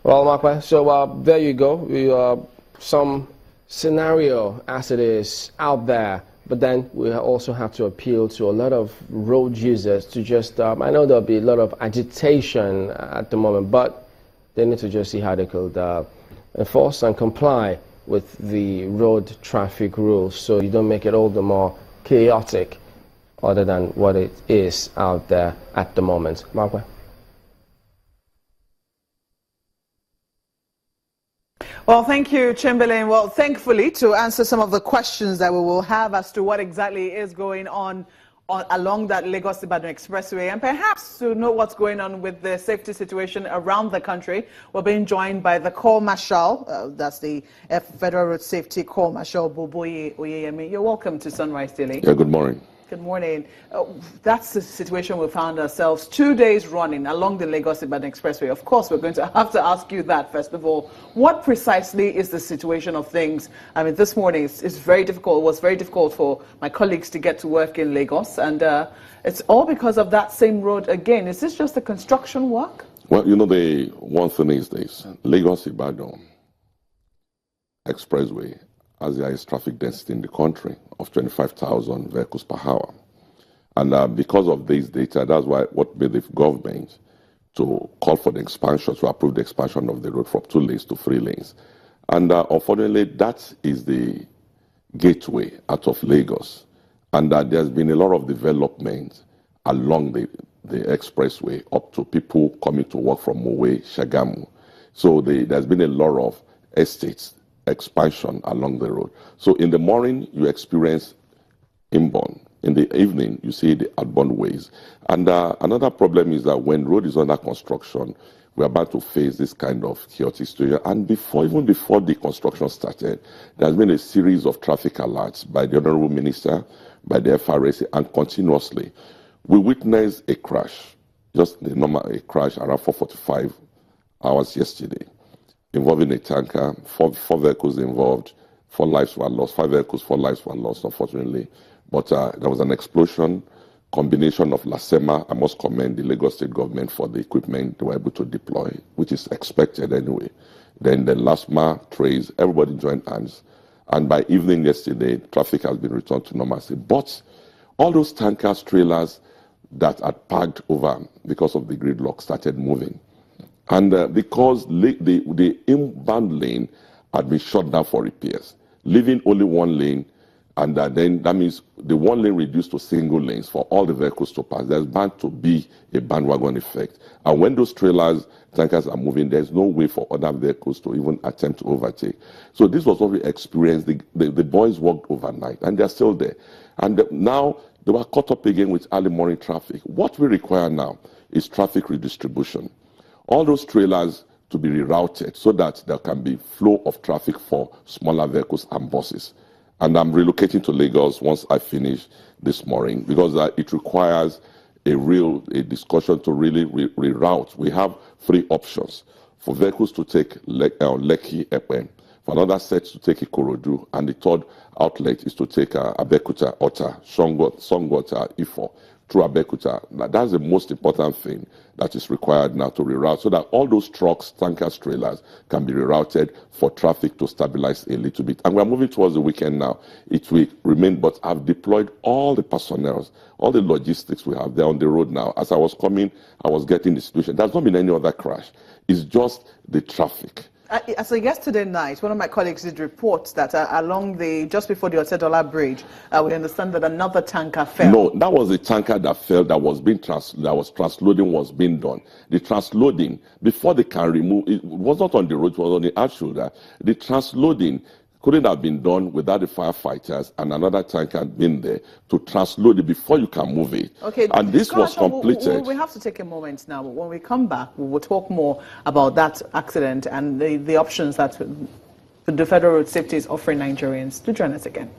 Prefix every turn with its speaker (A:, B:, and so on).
A: Well, Makwe, so there you go. Some scenario as it is out there, but then we also have to appeal to a lot of road users to just, I know there'll be a lot of agitation at the moment, but they need to just see how they could enforce and comply with the road traffic rules so you don't make it all the more chaotic other than what it is out there at the moment. Makwe?
B: Well, thank you, Chamberlain. Well, thankfully, to answer some of the questions that we will have as to what exactly is going on along that Lagos-Ibadan expressway, and perhaps to know what's going on with the safety situation around the country, we're being joined by the Corps Marshal, that's the Federal Road Safety Corps Marshal, Boboye Oyeyemi. You're welcome to Sunrise Daily.
C: Yeah, good morning.
B: Good morning. That's the situation we found ourselves 2 days running along the Lagos-Ibadan expressway. Of course, we're going to have to ask you that, first of all. What precisely is the situation of things? I mean, this morning it's very difficult. It was very difficult for my colleagues to get to work in Lagos, and it's all because of that same road again. Is this just a construction work?
C: Well, you know, the one thing is this. Lagos-Ibadan expressway has the highest traffic density in the country of 25,000 vehicles per hour. And because of this data, that's what made the government to call for the expansion, to approve the expansion of the road from 2 lanes to 3 lanes. And unfortunately, that is the gateway out of Lagos. And there's been a lot of development along the expressway up to people coming to work from Mowe, Shagamu. So there's been a lot of estates expansion along the road. So in the morning, you experience inbound. In the evening, you see the outbound ways. And another problem is that when road is under construction, we're about to face this kind of chaotic situation. And even before the construction started, there's been a series of traffic alerts by the Honorable Minister, by the FRSC, and continuously. We witnessed a crash, a crash around 4:45 hours yesterday, involving a tanker, four vehicles involved, 4 lives were lost, 5 vehicles, 4 lives were lost, unfortunately. But there was an explosion, combination of LASEMA. I must commend the Lagos State government for the equipment they were able to deploy, which is expected anyway. Then the LASMA trays, everybody joined hands. And by evening yesterday, traffic has been returned to normalcy. But all those tankers, trailers that had parked over because of the gridlock started moving. And because the inbound lane had been shut down for repairs, leaving only 1 lane, and then that means the 1 lane reduced to single lanes for all the vehicles to pass. There's bound to be a bandwagon effect. And when those tankers are moving, there's no way for other vehicles to even attempt to overtake. So this was what we experienced. The boys worked overnight, and they're still there. And now they were caught up again with early morning traffic. What we require now is traffic redistribution. All those trailers to be rerouted so that there can be flow of traffic for smaller vehicles and buses. And I'm relocating to Lagos once I finish this morning because it requires a discussion to really reroute. We have 3 options for vehicles to take Lekki, Epe, for another set to take Ikorodu, and the 3rd outlet is to take Abekuta, Ota, Songota, Ifo, through Abekuta. That's the most important thing that is required now to reroute so that all those trucks, tankers, trailers can be rerouted for traffic to stabilize a little bit. And we're moving towards the weekend now. It will remain, but I've deployed all the personnel, all the logistics we have there on the road now. As I was coming, I was getting the situation. There's not been any other crash. It's just the traffic.
B: So yesterday night, one of my colleagues did report that along just before the Otedola Bridge, we understand that another tanker fell.
C: No, that was a tanker that fell, that was transloading was being done. The transloading, before they can remove, it was not on the road, it was on the out shoulder. The transloading couldn't have been done without the firefighters and another tanker being there to transload it before you can move it.
B: Okay,
C: and this was completed.
B: We have to take a moment now. When we come back, we will talk more about that accident and the options that the Federal Road Safety is offering Nigerians. Do join us again.